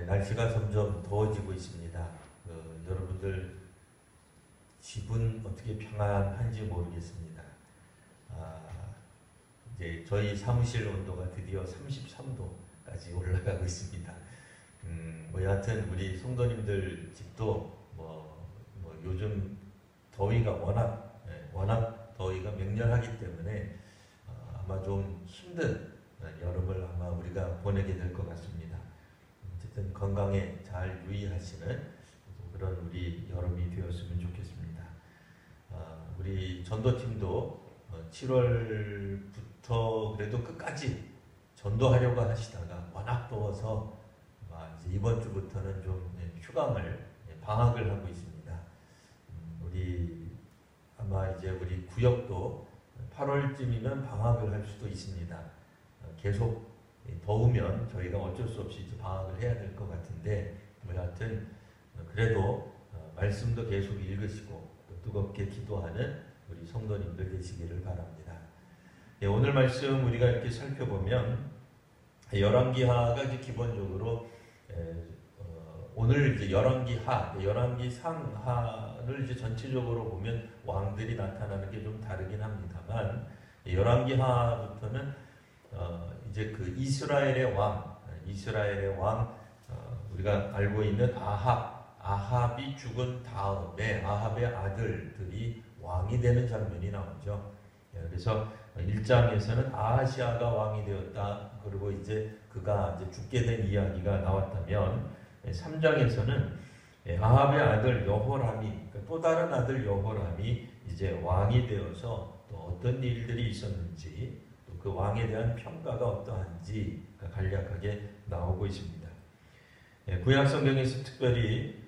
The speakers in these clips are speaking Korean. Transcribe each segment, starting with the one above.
날씨가 점점 더워지고 있습니다. 여러분들 집은 어떻게 평안한지 모르겠습니다. 이제 저희 사무실 온도가 드디어 33도까지 올라가고 있습니다. 여하튼 우리 성도님들 집도 요즘 더위가 워낙 더위가 맹렬하기 때문에 아마 좀 힘든 여름을 아마 우리가 보내게 될 것 같습니다. 어쨌든 건강에 잘 유의하시는 그런 우리 여름이 되었으면 좋겠습니다. 우리 전도팀도 7월부터 그래도 끝까지 전도하려고 하시다가 워낙 더워서 이제 이번 주부터는 좀 방학을 하고 있습니다. 아마 이제 우리 구역도 8월쯤이면 방학을 할 수도 있습니다. 계속 더우면 저희가 어쩔 수 없이 이제 방학을 해야 될 것 같은데, 여하튼 그래도 말씀도 계속 읽으시고 또 뜨겁게 기도하는 우리 성도님들 되시기를 바랍니다. 오늘 말씀 우리가 이렇게 살펴보면 열왕기하가 이제 기본적으로 오늘 이제 열왕기 상하를 이제 전체적으로 보면 왕들이 나타나는 게 좀 다르긴 합니다만, 열왕기하부터는 이제 그 이스라엘의 왕 우리가 알고 있는 아합이 죽은 다음에 아합의 아들들이 왕이 되는 장면이 나오죠. 그래서 1장에서는 아하시아가 왕이 되었다. 그리고 이제 그가 이제 죽게 된 이야기가 나왔다면, 3장에서는 아합의 아들 여호람이, 그러니까 또 다른 아들 여호람이 이제 왕이 되어서 또 어떤 일들이 있었는지, 또 그 왕에 대한 평가가 어떠한지 간략하게 나오고 있습니다. 구약 성경에서 특별히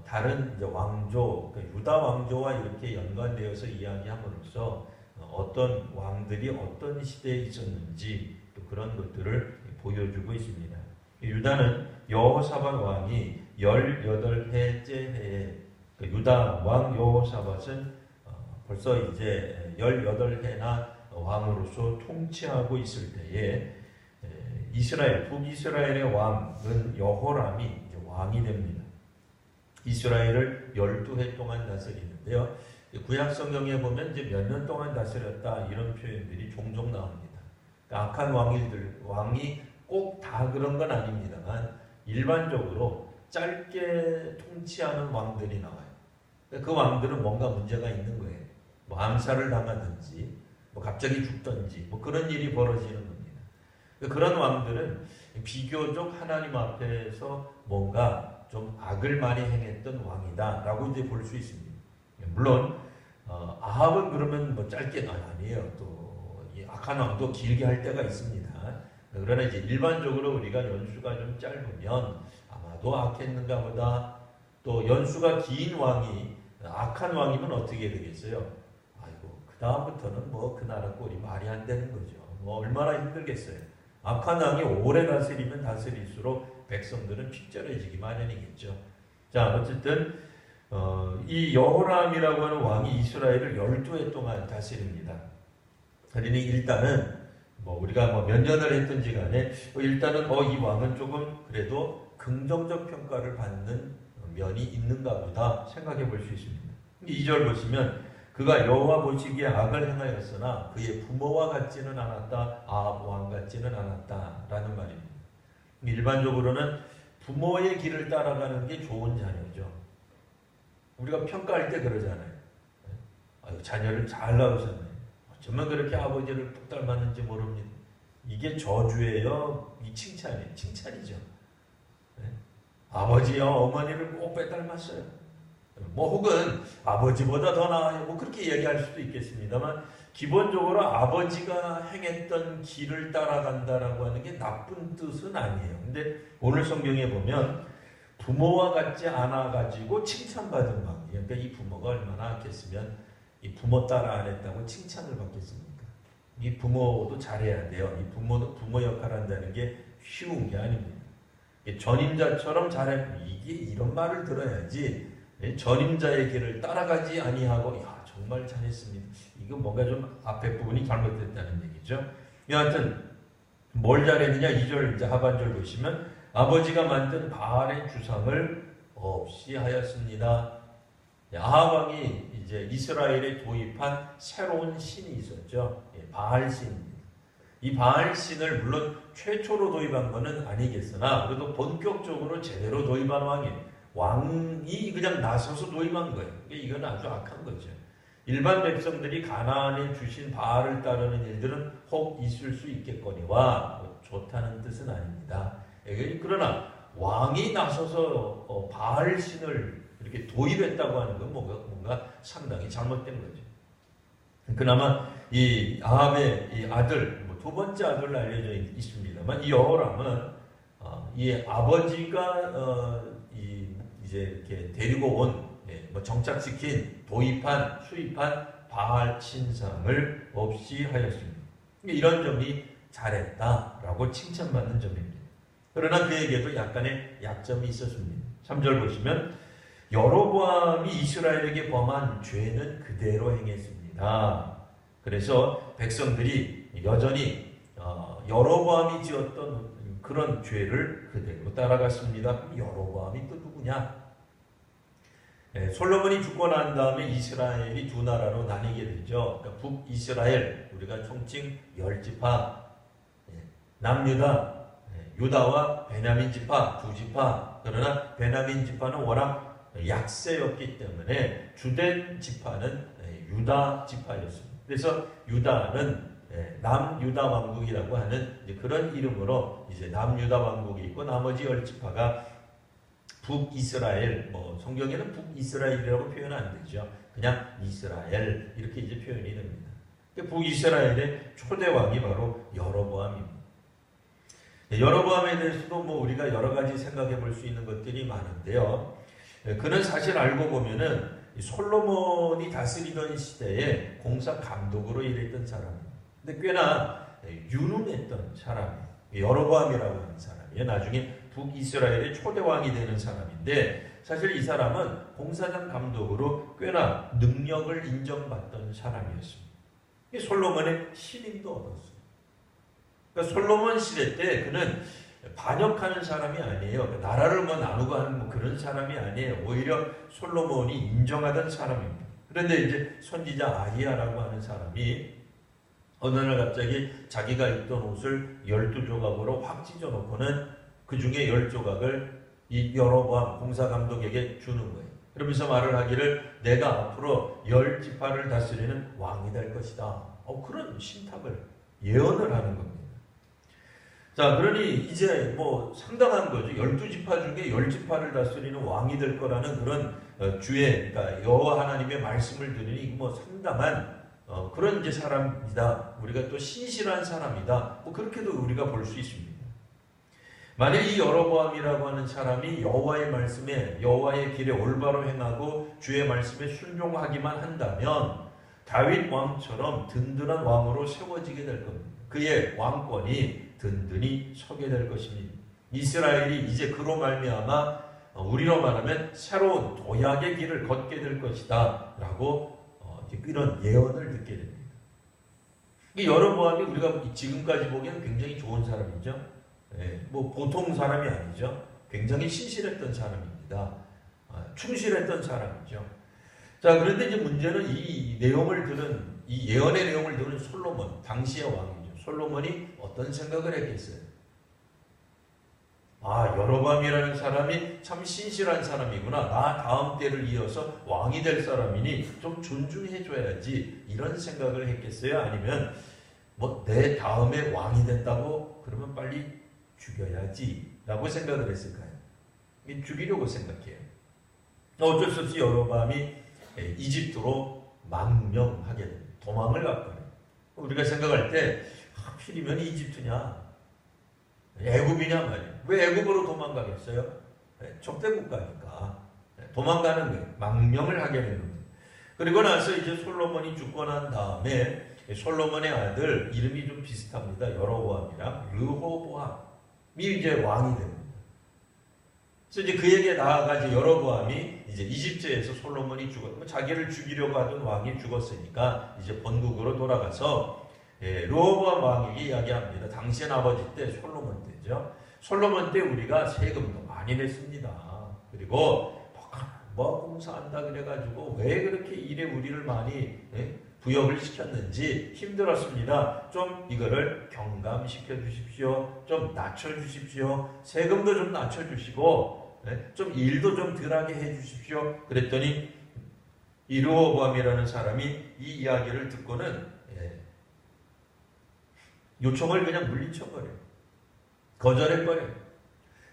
다른 이제 왕조, 그러니까 유다 왕조와 이렇게 연관되어서 이야기함으로써 어떤 왕들이 어떤 시대에 있었는지 또 그런 것들을 보여주고 있습니다. 유다는 여호사밧 왕이 18해째 해에, 유다 왕 여호사밧은 벌써 이제 18해나 왕으로서 통치하고 있을 때에 북이스라엘의 왕은 여호람이 이제 왕이 됩니다. 이스라엘을 12해 동안 다스리는데요. 구약 성경에 보면 이제 몇 년 동안 다스렸다 이런 표현들이 종종 나옵니다. 그러니까 악한 왕이 꼭 다 그런 건 아닙니다만 일반적으로 짧게 통치하는 왕들이 나와요. 그러니까 그 왕들은 뭔가 문제가 있는 거예요. 암살을 당하든지 갑자기 죽든지 그런 일이 벌어지는 겁니다. 그런 왕들은 비교적 하나님 앞에서 뭔가 좀 악을 많이 행했던 왕이다라고 이제 볼 수 있습니다. 물론 아합은 그러면 짧게 아니에요. 또 악한 왕도 길게 할 때가 있습니다. 그러나 이제 일반적으로 우리가 연수가 좀 짧으면 아마도 악했는가 보다. 또 연수가 긴 왕이 악한 왕이면 어떻게 되겠어요? 아이고 그 다음부터는 그 나라 꼴이 말이 안 되는 거죠. 얼마나 힘들겠어요. 악한 왕이 오래 다스리면 다스릴수록 백성들은 핍절해지기 마련이겠죠. 자, 어쨌든 이 여호람이라고 하는 왕이 이스라엘을 12해 동안 다스립니다. 그러니 일단은 우리가 몇 년을 했든지 간에 일단은 이 왕은 조금 그래도 긍정적 평가를 받는 면이 있는가 보다 생각해 볼 수 있습니다. 2절 보시면 그가 여호와 보시기에 악을 행하였으나 그의 부모와 같지는 않았다. 아합 왕 같지는 않았다 라는 말입니다. 일반적으로는 부모의 길을 따라가는 게 좋은 자녀죠. 우리가 평가할 때 그러잖아요. 자녀를 잘 낳으셨네. 어쩌면 그렇게 아버지를 푹 닮았는지 모릅니다. 이게 저주예요? 이 칭찬이에요? 칭찬이죠. 아버지와 어머니를 꼭 빼닮았어요. 혹은 아버지보다 더 나아요. 그렇게 얘기할 수도 있겠습니다만, 기본적으로 아버지가 행했던 길을 따라간다라고 하는 게 나쁜 뜻은 아니에요. 근데 오늘 성경에 보면 부모와 같지 않아가지고 칭찬받은 왕이에요. 그러니까 이 부모가 얼마나 악했으면 이 부모 따라 안 했다고 칭찬을 받겠습니까? 이 부모도 잘해야 돼요. 이 부모 역할을 한다는 게 쉬운 게 아닙니다. 전임자처럼 잘해. 이게 이런 말을 들어야지. 전임자의 길을 따라가지 아니하고 정말 잘했습니다. 이거 뭔가 좀 앞에 부분이 잘못됐다는 얘기죠. 여하튼 뭘 잘했느냐? 2절 이제 하반절 보시면 아버지가 만든 바알의 주상을 없이 하였습니다. 아합 왕이 이제 이스라엘에 도입한 새로운 신이 있었죠. 바알 신입니다. 이 바알 신을 물론 최초로 도입한 것은 아니겠으나 그래도 본격적으로 제대로 도입한 왕이 그냥 나서서 도입한 거예요. 이건 아주 악한 거죠. 일반 백성들이 가나안에 주신 바알을 따르는 일들은 혹 있을 수 있겠거니와 좋다는 뜻은 아닙니다. 그러나 왕이 나서서 바알 신을 이렇게 도입했다고 하는 건 뭔가 상당히 잘못된 거죠. 그나마 이 아합의 이 아들, 두 번째 아들로 알려져 있습니다만 이 여호람은 이 아버지가 이제 이렇게 데리고 온 정착시킨 도입한 수입한 바알 신상을 없이 하였습니다. 이런 점이 잘했다라고 칭찬받는 점입니다. 그러나 그에게도 약간의 약점이 있었습니다. 3절 보시면 여로보암이 이스라엘에게 범한 죄는 그대로 행했습니다. 그래서 백성들이 여전히 여로보암이 지었던 그런 죄를 그대로 따라갔습니다. 그럼 여로보암이 또 누구냐? 솔로몬이 죽고 난 다음에 이스라엘이 두 나라로 나뉘게 되죠. 그러니까 북이스라엘, 우리가 총칭 10지파, 남유다, 유다와 베냐민 지파, 두 지파. 그러나 베냐민 지파는 워낙 약세였기 때문에 주된 지파는 유다 지파였습니다. 그래서 유다는 남유다 왕국이라고 하는 그런 이름으로 이제 남유다 왕국이 있고 나머지 10지파가 북이스라엘, 성경에는 북이스라엘이라고 표현 안 되죠. 그냥 이스라엘 이렇게 이제 표현이 됩니다. 북이스라엘의 초대 왕이 바로 여로보암입니다. 여로보암에 대해서도 우리가 여러 가지 생각해 볼 수 있는 것들이 많은데요. 그는 사실 알고 보면은 솔로몬이 다스리던 시대에 공사 감독으로 일했던 사람입니다. 근데 꽤나 유능했던 사람이에요. 여로보암이라고 하는 사람이에요. 나중에 북이스라엘의 초대 왕이 되는 사람인데 사실 이 사람은 공사장 감독으로 꽤나 능력을 인정받던 사람이었습니다. 솔로몬의 신임도 얻었어요. 그러니까 솔로몬 시대 때 그는 반역하는 사람이 아니에요. 그러니까 나라를 나누고 하는 그런 사람이 아니에요. 오히려 솔로몬이 인정하던 사람입니다. 그런데 이제 선지자 아히야라고 하는 사람이 어느 날 갑자기 자기가 입던 옷을 12조각으로 확 찢어놓고는 그 중에 10조각을 이 여로보암 공사감독에게 주는 거예요. 그러면서 말을 하기를 내가 앞으로 10지파를 다스리는 왕이 될 것이다. 그런 신탁을 예언을 하는 겁니다. 자, 그러니 이제 상당한 거죠. 12지파 중에 10지파를 다스리는 왕이 될 거라는 그런 그러니까 여호와 하나님의 말씀을 들으니 상당한 그런 이제 사람이다. 우리가 또 신실한 사람이다. 그렇게도 우리가 볼 수 있습니다. 만약 이 여로보암이라고 하는 사람이 여호와의 말씀에 여호와의 길에 올바로 행하고 주의 말씀에 순종하기만 한다면 다윗 왕처럼 든든한 왕으로 세워지게 될 겁니다. 그의 왕권이 든든히 서게 될 것입니다. 이스라엘이 이제 그로 말미암아 우리로 말하면 새로운 도약의 길을 걷게 될 것이다 라고 이런 예언을 듣게 됩니다. 여로보암이 우리가 지금까지 보기에는 굉장히 좋은 사람이죠. 보통 사람이 아니죠. 굉장히 신실했던 사람입니다. 충실했던 사람이죠. 자, 그런데 이제 문제는 이 내용을 들은, 이 예언의 내용을 들은 솔로몬, 당시의 왕이죠. 솔로몬이 어떤 생각을 했겠어요? 여로보암이라는 사람이 참 신실한 사람이구나. 나 다음 때를 이어서 왕이 될 사람이니 좀 존중해줘야지. 이런 생각을 했겠어요? 아니면 내 다음에 왕이 된다고 그러면 빨리 죽여야지 라고 생각을 했을까요? 죽이려고 생각해요. 어쩔 수 없이 여로보암이 이집트로 망명하게 됩니다. 도망을 갔거든요. 우리가 생각할 때 하필이면 이집트냐 애굽이냐 말이에요. 왜 애굽으로 도망가겠어요? 적대국가니까 도망가는 거예요. 망명을 하게 되는 겁니다. 그리고 나서 이제 솔로몬이 죽고 난 다음에 솔로몬의 아들 이름이 좀 비슷합니다. 여로보암이랑 르호보암이 이제 왕이 됩니다. 그래서 이제 그에게 나아가지 여로보암이 이제 이집트에서 솔로몬이 자기를 죽이려고 하던 왕이 죽었으니까 이제 본국으로 돌아가서 르호보암 왕에게 이야기합니다. 당신 아버지 때 솔로몬 때죠. 솔로몬 때 우리가 세금도 많이 냈습니다. 그리고 뭐 공사한다 그래가지고 왜 그렇게 일에 우리를 많이 부역을 시켰는지 힘들었습니다. 좀 이거를 경감시켜 주십시오. 좀 낮춰 주십시오. 세금도 좀 낮춰 주시고 좀 일도 좀 덜하게 해 주십시오. 그랬더니 이 르호보암이라는 사람이 이 이야기를 듣고는 요청을 그냥 물리쳐버려요. 거절해버려요.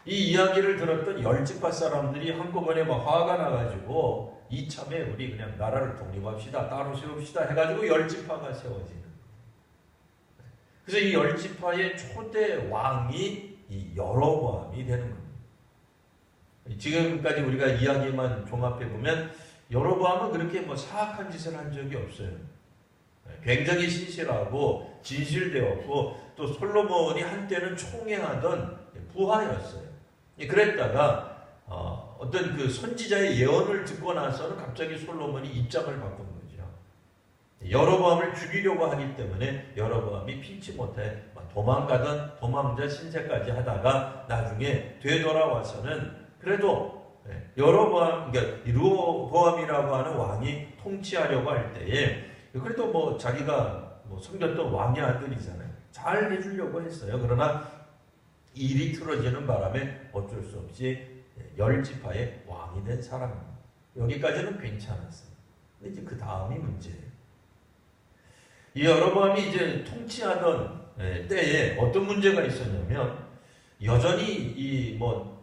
이 이야기를 들었던 열지파 사람들이 한꺼번에 막 화가 나가지고 이참에 우리 그냥 나라를 독립합시다. 따로 세웁시다. 해가지고 열지파가 세워지는. 그래서 이 열지파의 초대 왕이 이 여로보암이 되는 겁니다. 지금까지 우리가 이야기만 종합해보면 여로보암은 그렇게 뭐 사악한 짓을 한 적이 없어요. 굉장히 신실하고 진실되었고 또 솔로몬이 한때는 총애하던 부하였어요. 그랬다가 어떤 그 선지자의 예언을 듣고 나서는 갑자기 솔로몬이 입장을 바꾼 거죠. 여로보암을 죽이려고 하기 때문에 여로보암이 피치 못해 도망가던 도망자 신세까지 하다가 나중에 되돌아와서는 그래도 여로보암, 그러니까 르호보암이라고 하는 왕이 통치하려고 할 때에 그래도 뭐 자기가 섬겼던 왕의 아들이잖아요. 잘 해주려고 했어요. 그러나 일이 틀어지는 바람에 어쩔 수 없이 열지파의 왕이 된 사람입니다. 여기까지는 괜찮았어요. 근데 이제 그 다음이 문제예요. 이 여로보암이 이제 통치하던 때에 어떤 문제가 있었냐면 여전히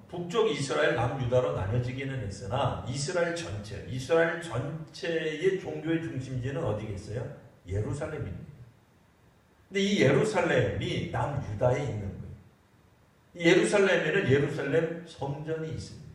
북쪽 이스라엘 남유다로 나뉘어지기는 했으나 이스라엘 전체의 종교의 중심지는 어디겠어요? 예루살렘입니다. 근데 이 예루살렘이 남유다에 있는 거예요. 이 예루살렘에는 예루살렘 성전이 있습니다.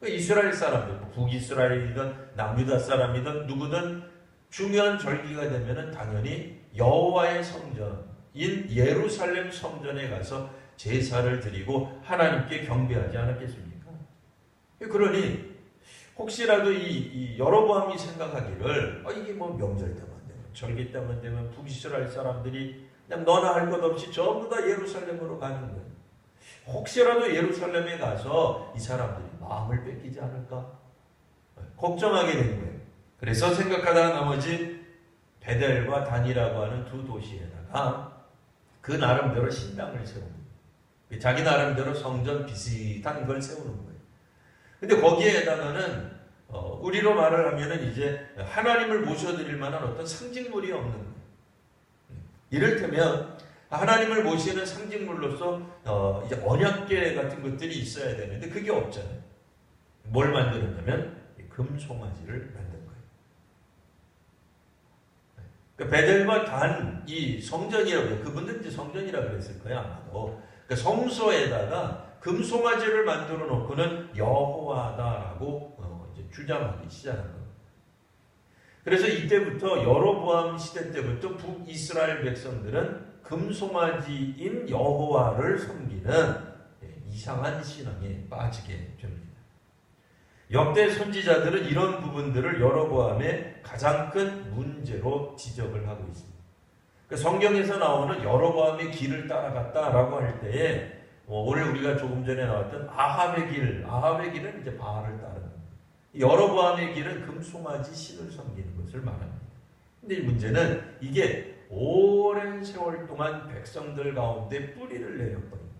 이스라엘 사람들, 북이스라엘이든 남유다 사람이든 누구든 중요한 절기가 되면은 당연히 여호와의 성전인 예루살렘 성전에 가서 제사를 드리고 하나님께 경배하지 않았겠습니까? 그러니 혹시라도 이 여로보암이 생각하기를 이게 뭐 명절 때만 되면 절기 때만 되면 북이스라엘 사람들이 그냥 너나 할 것 없이 전부 다 예루살렘으로 가는 거예요. 혹시라도 예루살렘에 가서 이 사람들이 마음을 뺏기지 않을까 걱정하게 된 거예요. 그래서 생각하다가 나머지 베델과 단이라고 하는 두 도시에다가 그 나름대로 신당을 세웁니다. 자기 나름대로 성전 비슷한 걸 세우는 거예요. 근데 거기에다가는 우리로 말을 하면은 이제 하나님을 모셔드릴 만한 어떤 상징물이 없는 거예요. 이를테면 하나님을 모시는 상징물로서 이제 언약궤 같은 것들이 있어야 되는데 그게 없잖아요. 뭘 만들었냐면 금송아지를 만든 거예요. 그러니까 베델과 단 이 성전이라고 해요. 그분들 이제 성전이라고 그랬을 거예요 아마도. 그러니까 성소에다가 금송아지를 만들어 놓고는 여호와다라고 이제 주장하기 시작한 거예요. 그래서 이때부터 여로보암 시대 때부터 북이스라엘 백성들은 금송아지인 여호와를 섬기는 이상한 신앙에 빠지게 됩니다. 역대 선지자들은 이런 부분들을 여로보암의 가장 큰 문제로 지적을 하고 있습니다. 성경에서 나오는 여로보암의 길을 따라갔다라고 할 때에 오늘 우리가 조금 전에 나왔던 아합의 길은 이제 바알을 따르는 여로보암의 길은 금송아지 신을 섬기는 것을 말합니다. 근데 이 문제는 이게 오랜 세월 동안 백성들 가운데 뿌리를 내렸거든요.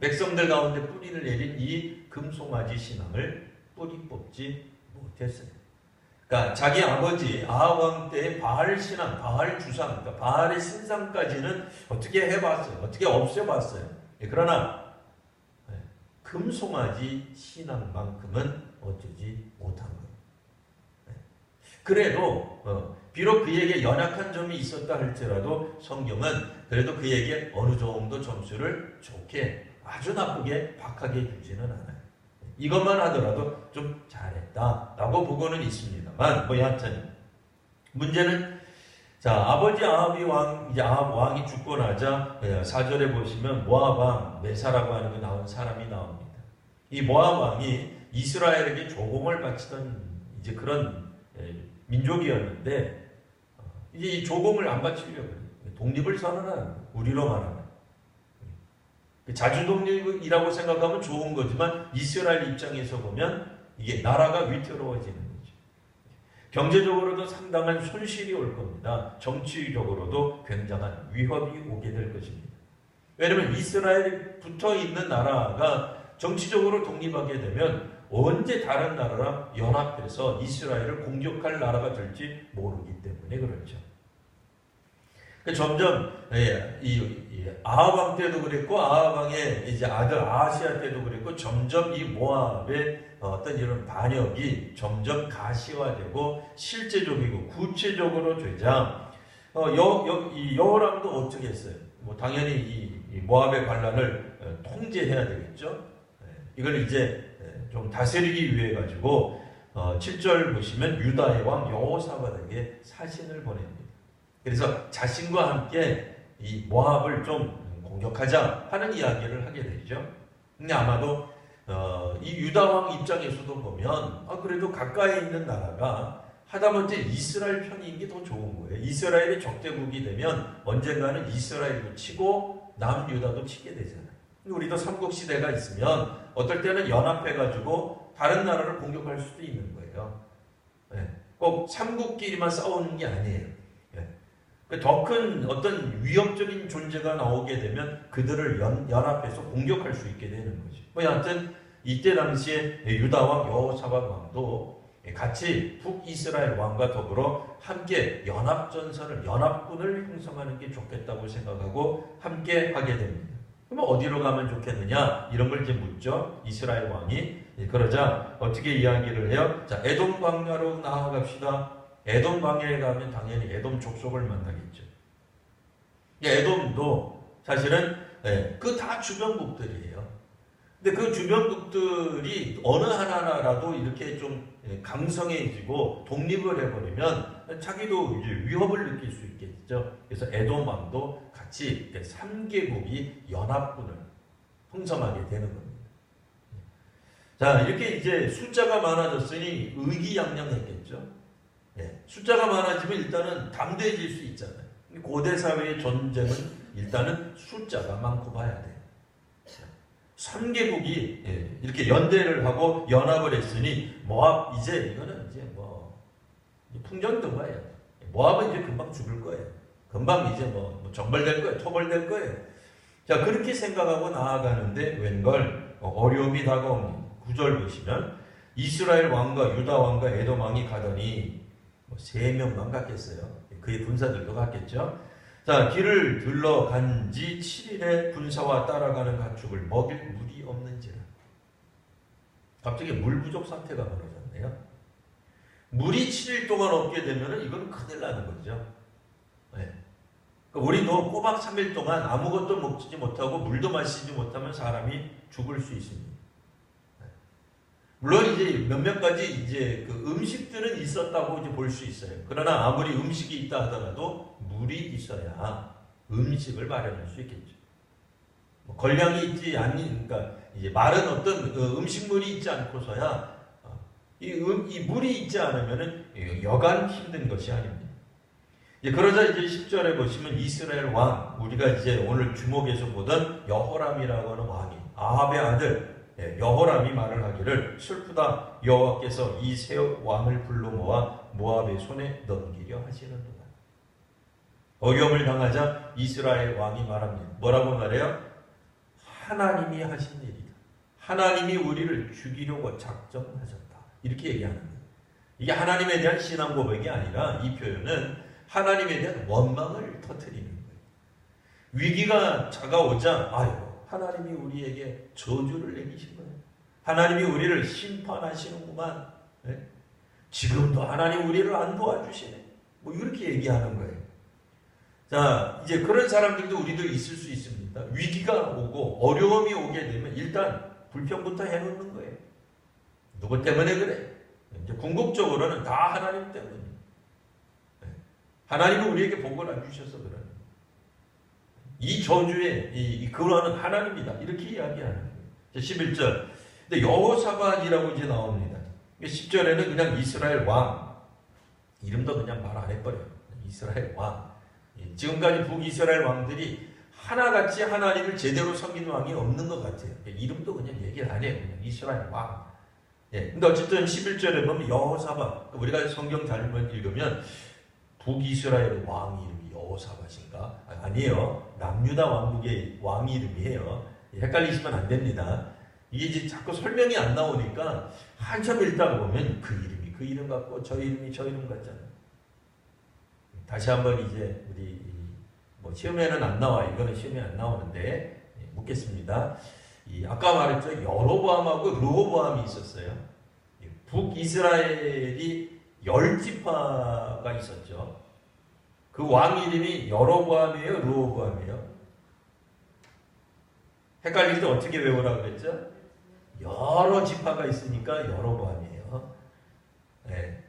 백성들 가운데 뿌리를 내린 이 금송아지 신앙을 뿌리 뽑지 못했어요. 그러니까 자기 아버지 아합 왕 때의 바알 신앙, 바알 주상, 그러니까 바알의 신상까지는 어떻게 해봤어요. 어떻게 없애봤어요. 그러나 금송아지 신앙만큼은 어쩌지 못한 거예요. 그래도 비록 그에게 연약한 점이 있었다 할지라도 성경은 그래도 그에게 어느 정도 점수를 좋게 아주 나쁘게 박하게 주지는 않아요. 이것만 하더라도 좀 잘했다라고 보고는 있습니다만 여하튼 문제는 아버지 아합 왕이 죽고 나자 4절에 보시면 모압 왕 메사라고 하는 거 나온 사람이 나옵니다. 이 모압 왕이 이스라엘에게 조공을 바치던 이제 그런 민족이었는데 이제 이 조공을 안 바치려고 독립을 선언하는 우리로 말하면 자주 독립이라고 생각하면 좋은 거지만 이스라엘 입장에서 보면 이게 나라가 위태로워지는 거죠. 경제적으로도 상당한 손실이 올 겁니다. 정치적으로도 굉장한 위협이 오게 될 것입니다. 왜냐하면 이스라엘이 붙어 있는 나라가 정치적으로 독립하게 되면 언제 다른 나라랑 연합해서 이스라엘을 공격할 나라가 될지 모르기 때문에 그렇죠. 점점 아합 왕 때도 그랬고 아합 왕의 이제 아들 아하시아 때도 그랬고 점점 이 모압의 어떤 이런 반역이 점점 가시화되고 실제적이고 구체적으로 되자 여호람도 어떻게 했어요? 뭐 당연히 이 모압의 반란을 통제해야 되겠죠. 이걸 이제 좀 다스리기 위해 가지고 7절 보시면 유다의 왕 여호사밧에게 사신을 보냅니다. 그래서 자신과 함께 이 모압을 좀 공격하자 하는 이야기를 하게 되죠. 근데 아마도 이 유다 왕 입장에서도 보면 그래도 가까이 있는 나라가 하다못해 이스라엘 편인 게 더 좋은 거예요. 이스라엘이 적대국이 되면 언젠가는 이스라엘도 치고 남유다도 치게 되잖아요. 우리도 삼국시대가 있으면 어떨 때는 연합해가지고 다른 나라를 공격할 수도 있는 거예요. 꼭 삼국끼리만 싸우는 게 아니에요. 더 큰 어떤 위협적인 존재가 나오게 되면 그들을 연합해서 공격할 수 있게 되는 거죠. 여하튼 이때 당시에 유다 왕 여호사밧 왕도 같이 북이스라엘 왕과 더불어 함께 연합군을 형성하는 게 좋겠다고 생각하고 함께 하게 됩니다. 그럼 어디로 가면 좋겠느냐? 이런 걸 이제 묻죠. 이스라엘 왕이. 그러자 어떻게 이야기를 해요? 자, 에돔 광야로 나아갑시다. 에돔 광야에 가면 당연히 에돔 족속을 만나겠죠. 에돔도 사실은 그 다 주변국들이에요. 근데 그 주변국들이 어느 하나라도 이렇게 좀 강성해지고 독립을 해버리면 자기도 이제 위협을 느낄 수 있겠죠. 그래서 에돔 왕도 같이 3개국이 연합군을 형성하게 되는 겁니다. 자, 이렇게 이제 숫자가 많아졌으니 의기양양했겠죠. 숫자가 많아지면 일단은 담대해질 수 있잖아요. 고대 사회의 전쟁은 일단은 숫자가 많고 봐야 돼요. 3개국이 이렇게 연대를 하고 연합을 했으니 모압 이거는 이제 풍전등화예요. 모압은 이제 금방 죽을 거예요. 금방 이제 정벌될 거예요. 토벌될 거예요. 자, 그렇게 생각하고 나아가는데 웬걸 어려움이 다가옵니다. 9절 보시면 이스라엘 왕과 유다 왕과 에돔 왕이 가더니 3명만 갔겠어요. 그의 군사들도 갔겠죠. 자, 길을 둘러간 지 7일에 군사와 따라가는 가축을 먹일 물이 없는지라. 갑자기 물 부족 사태가 벌어졌네요. 물이 7일 동안 없게 되면 이건 큰일 나는 거죠. 우리도 꼬박 3일 동안 아무것도 먹지 못하고 물도 마시지 못하면 사람이 죽을 수 있습니다. 물론 이제 몇몇 가지 이제 그 음식들은 있었다고 이제 볼 수 있어요. 그러나 아무리 음식이 있다 하더라도 물이 있어야 음식을 마련할 수 있겠죠. 걸량이 있지 그러니까 이제 마른 어떤 음식물이 있지 않고서야 이 물이 있지 않으면은 여간 힘든 것이 아닙니다. 그러자 이제 10절에 보시면 이스라엘 왕, 우리가 이제 오늘 주목해서 보던 여호람이라고 하는 왕이 아합의 아들 여호람이 말을 하기를 슬프다. 여호와께서 이 세 왕을 불러 모아 모압의 손에 넘기려 하시는도다. 어려움을 당하자 이스라엘 왕이 말합니다. 뭐라고 말해요? 하나님이 하신 일이다. 하나님이 우리를 죽이려고 작정하셨다. 이렇게 얘기하는 거예요. 이게 하나님에 대한 신앙 고백이 아니라 이 표현은 하나님에 대한 원망을 터뜨리는 거예요. 위기가 다가오자 하나님이 우리에게 저주를 내리신 거예요. 하나님이 우리를 심판하시는구만. 지금도 하나님 우리를 안 도와주시네. 이렇게 얘기하는 거예요. 자, 이제 그런 사람들도 우리도 있을 수 있습니다. 위기가 오고 어려움이 오게 되면 일단 불평부터 해놓는 거예요. 누구 때문에 그래? 이제 궁극적으로는 다 하나님 때문이에요. 하나님은 우리에게 복을 안 주셔서 그러는 거예요. 이 저주의 근원은 하나님이다. 이렇게 이야기하는 거예요. 11절. 근데 여호사밧이라고 이제 나옵니다. 10절에는 그냥 이스라엘 왕. 이름도 그냥 말 안 해버려요. 이스라엘 왕. 지금까지 북이스라엘 왕들이 하나같이 하나님을 제대로 섬기는 왕이 없는 것 같아요. 이름도 그냥 얘기를 안 해요. 그냥 이스라엘 왕. 예. 근데 어쨌든 11절에 보면 여호사밧, 우리가 성경 잘못 읽으면 북이스라엘 왕 이름이 여호사밧인가? 아니에요. 남유다 왕국의 왕 이름이에요. 헷갈리시면 안 됩니다. 이게 이제 자꾸 설명이 안 나오니까 한참 읽다가 보면 그 이름이 그 이름 같고 저 이름이 저 이름 같잖아요. 다시 한번 이제 우리 뭐 시험에는 안 나와. 이거는 시험에 안 나오는데 묻겠습니다. 아까 말했죠. 여로보암하고 르호보암이 있었어요. 북이스라엘이 10지파가 있었죠. 그 왕 이름이 여로보암이에요, 르호보암이에요? 헷갈릴 때 어떻게 외우라고 그랬죠? 여러 지파가 있으니까 여로보암이에요. 네.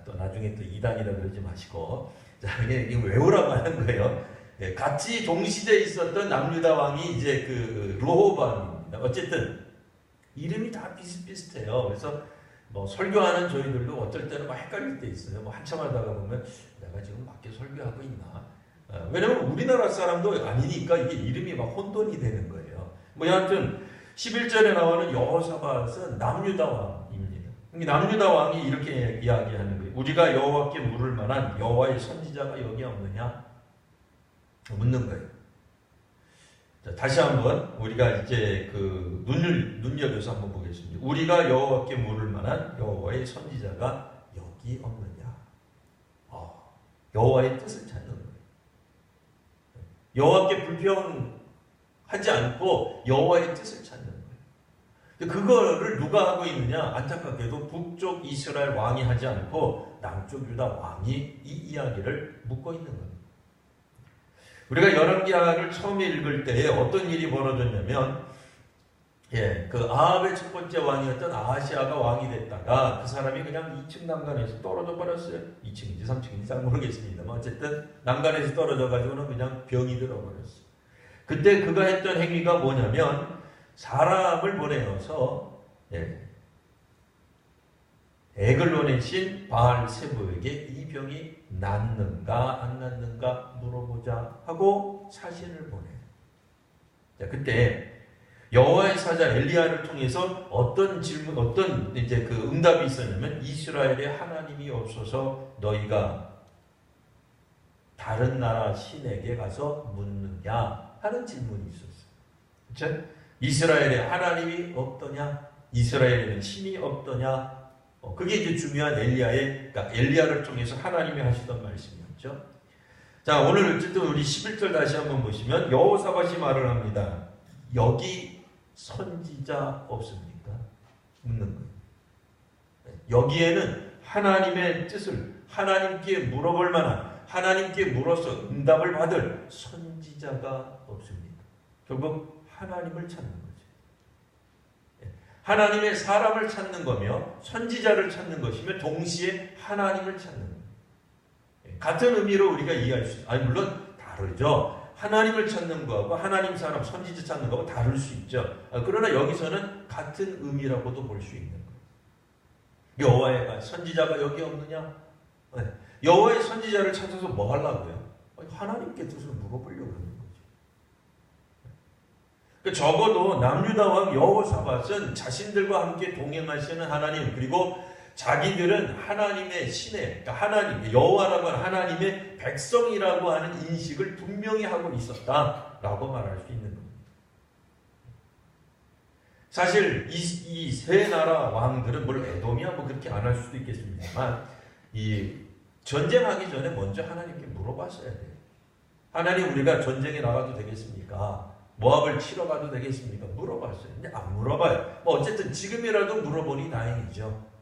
또 나중에 또 이단이라고 그러지 마시고, 자, 이게 외우라고 하는 거예요. 네. 같이 동시대에 있었던 남유다 왕이 이제 그 르호보암입니다. 어쨌든 이름이 다 비슷비슷해요. 그래서 뭐 설교하는 저희들도 어떨 때는 막 헷갈릴 때 있어요. 뭐 한참 하다가 보면 내가 지금 맞게 설교하고 있나? 왜냐면 우리나라 사람도 아니니까 이게 이름이 막 혼돈이 되는 거예요. 뭐 여하튼 11절에 나오는 여호사밧은 남유다 왕입니다. 남유다 왕이 이렇게 이야기하는 거예요. 우리가 여호와께 물을 만한 여호와의 선지자가 여기 없느냐? 묻는 거예요. 자, 다시 한번 우리가 이제 그 눈여겨서 한번 보겠습니다. 우리가 여호와께 물을 만한 여호와의 선지자가 여기 없느냐? 여호와의 뜻을 찾는 거예요. 여호와께 불평하지 않고 여호와의 뜻을 찾는 거예요. 그거를 누가 하고 있느냐? 안타깝게도 북쪽 이스라엘 왕이 하지 않고 남쪽 유다 왕이 이 이야기를 묻고 있는 겁니다. 우리가 열왕기하를 처음 읽을 때에 어떤 일이 벌어졌냐면, 그 아합의 첫 번째 왕이었던 아하시아가 왕이 됐다가 그 사람이 그냥 2층 난간에서 떨어져 버렸어요. 2층인지 3층인지 잘 모르겠습니다만 어쨌든 난간에서 떨어져 가지고는 그냥 병이 들어버렸어요. 그때 그가 했던 행위가 뭐냐면 사람을 보내어서 에글론의 신 바알세부에게 이 병이 낫는가 안 낫는가 물어보자 하고 사신을 보내요. 자, 그때 여호와의 사자 엘리야를 통해서 어떤 질문, 어떤 이제 그 응답이 있었냐면 이스라엘에 하나님이 없어서 너희가 다른 나라 신에게 가서 묻느냐 하는 질문이 있었어요. 그렇죠? 이스라엘에 하나님이 없더냐? 이스라엘에는 신이 없더냐? 그게 이제 중요한 그러니까 엘리야를 통해서 하나님이 하시던 말씀이었죠. 자, 오늘 어쨌든 우리 11절 다시 한번 보시면 여호사밧이 말을 합니다. 여기 선지자 없습니까? 묻는 거예요. 여기에는 하나님의 뜻을 하나님께 물어볼 만한, 하나님께 물어서 응답을 받을 선지자가 없습니다. 결국 하나님을 찾는 거죠. 하나님의 사람을 찾는 거며 선지자를 찾는 것이며 동시에 하나님을 찾는 거예요. 같은 의미로 우리가 이해할 수 있어요. 물론 다르죠. 하나님을 찾는 거하고 하나님 사람 선지자 찾는 거하고 다를 수 있죠. 그러나 여기서는 같은 의미라고도 볼 수 있는 거예요. 여호와의 선지자가 여기 없느냐? 여호와의 선지자를 찾아서 뭐 하려고요? 하나님께 뜻을 물어보려고 하는 거죠. 적어도 남유다 왕 여호사밧은 자신들과 함께 동행하시는 하나님, 그리고 자기들은 하나님의 신의, 그러니까 하나님, 여호와라고 하는 하나님의 백성이라고 하는 인식을 분명히 하고 있었다라고 말할 수 있는 겁니다. 사실 이 세 나라 왕들은 뭘 에돔이야 뭐 그렇게 안 할 수도 있겠습니다만 이 전쟁하기 전에 먼저 하나님께 물어봤어야 돼요. 하나님, 우리가 전쟁에 나가도 되겠습니까? 모압을 치러 가도 되겠습니까? 물어봤어요. 근데 안 물어봐요. 뭐 어쨌든 지금이라도 물어보니 다행이죠.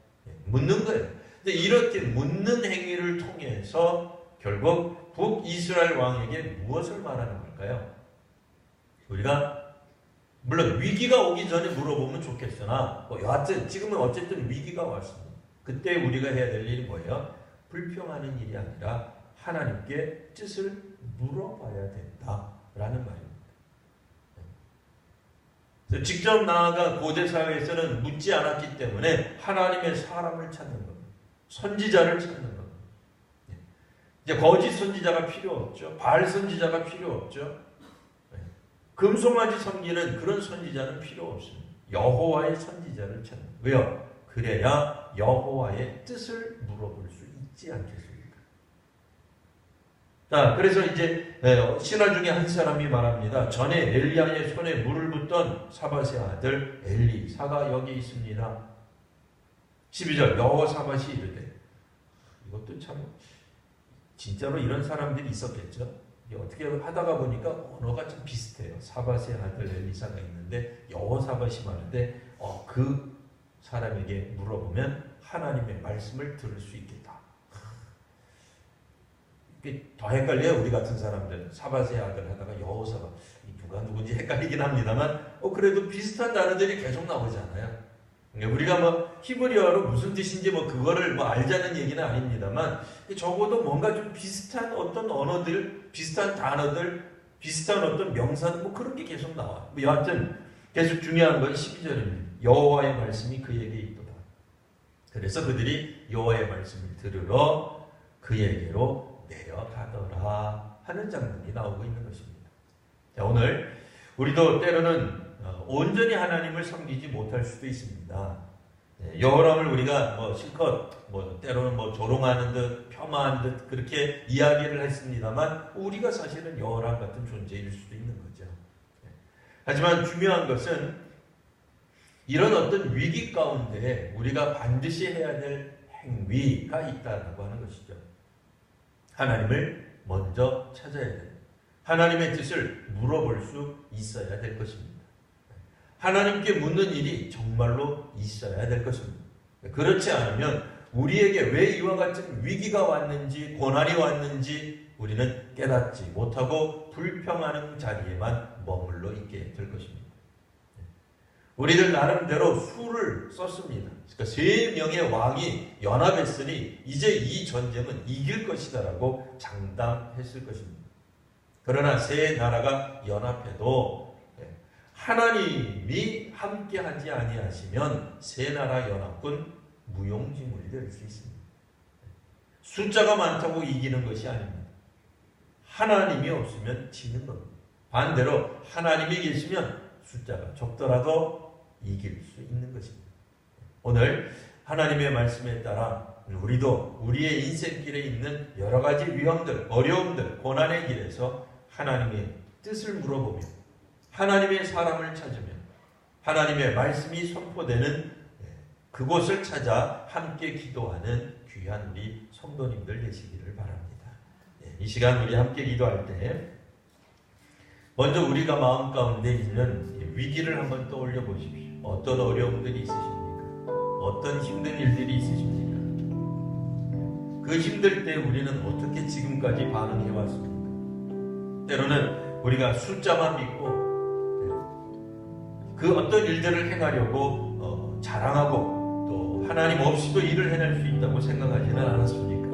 묻는 거예요. 근데 이렇게 묻는 행위를 통해서 결국 북이스라엘 왕에게 무엇을 말하는 걸까요? 우리가 물론 위기가 오기 전에 물어보면 좋겠으나 여하튼 지금은 어쨌든 위기가 왔습니다. 그때 우리가 해야 될 일이 뭐예요? 불평하는 일이 아니라 하나님께 뜻을 물어봐야 된다라는 말입니다. 직접 나아가 고대 사회에서는 묻지 않았기 때문에 하나님의 사람을 찾는 겁니다. 선지자를 찾는 겁니다. 이제 거짓 선지자가 필요 없죠. 바알 선지자가 필요 없죠. 금송아지 섬기는 그런 선지자는 필요 없습니다. 여호와의 선지자를 찾는. 왜요? 그래야 여호와의 뜻을 물어볼 수 있지 않겠습니까? 자, 그래서 이제 신하 중에 한 사람이 말합니다. 전에 엘리야의 손에 물을 붓던 사밧의 아들 엘리사가 여기 있습니다. 12절 여호사밧이 이르되, 이것도 참 진짜로 이런 사람들이 있었겠죠. 어떻게 하다가 보니까 언어가 좀 비슷해요. 사밧의 아들 엘리사가 있는데 여호사밧이 말하는데 그 사람에게 물어보면 하나님의 말씀을 들을 수 있겠다. 더 헷갈려요. 우리 같은 사람들 사밧의 아들 하다가 여호사밧 누가 누군지 헷갈리긴 합니다만 그래도 비슷한 단어들이 계속 나오잖아요. 우리가 뭐 히브리어로 무슨 뜻인지 그거를 알자는 얘기는 아닙니다만 적어도 뭔가 좀 비슷한 어떤 언어들, 비슷한 단어들, 비슷한 어떤 명사 그런 게 계속 나와. 여하튼 계속 중요한 건 12절입니다. 여호와의 말씀이 그에게 있도다. 그래서 그들이 여호와의 말씀을 들으러 그에게로 내려가더라 하는 장면이 나오고 있는 것입니다. 자, 오늘 우리도 때로는 온전히 하나님을 섬기지 못할 수도 있습니다. 여호람을 우리가 실컷 때로는 조롱하는 듯 폄하하는 듯 그렇게 이야기를 했습니다만 우리가 사실은 여호람 같은 존재일 수도 있는 거죠. 하지만 중요한 것은 이런 어떤 위기 가운데 우리가 반드시 해야 될 행위가 있다라고 하는 것이죠. 하나님을 먼저 찾아야 됩니다. 하나님의 뜻을 물어볼 수 있어야 될 것입니다. 하나님께 묻는 일이 정말로 있어야 될 것입니다. 그렇지 않으면 우리에게 왜 이와 같은 위기가 왔는지 고난이 왔는지 우리는 깨닫지 못하고 불평하는 자리에만 머물러 있게 될 것입니다. 우리들 나름대로 수를 썼습니다. 그러니까 3명의 왕이 연합했으니 이제 이 전쟁은 이길 것이다라고 장담했을 것입니다. 그러나 세 나라가 연합해도 하나님이 함께하지 아니하시면 세 나라 연합군 무용지물이 될 수 있습니다. 숫자가 많다고 이기는 것이 아닙니다. 하나님이 없으면 지는 겁니다. 반대로 하나님이 계시면 숫자가 적더라도 이길 수 있는 것입니다. 오늘 하나님의 말씀에 따라 우리도 우리의 인생길에 있는 여러 가지 위험들, 어려움들, 고난의 길에서 하나님의 뜻을 물어보며 하나님의 사람을 찾으며 하나님의 말씀이 선포되는 그곳을 찾아 함께 기도하는 귀한 우리 성도님들 되시기를 바랍니다. 이 시간 우리 함께 기도할 때 먼저 우리가 마음 가운데 있는 위기를 한번 떠올려 보십시오. 어떤 어려움들이 있으십니까? 어떤 힘든 일들이 있으십니까? 그 힘들 때 우리는 어떻게 지금까지 반응해 왔습니까? 때로는 우리가 숫자만 믿고 그 어떤 일들을 행하려고 자랑하고 또 하나님 없이도 일을 해낼 수 있다고 생각하지는 않았습니까?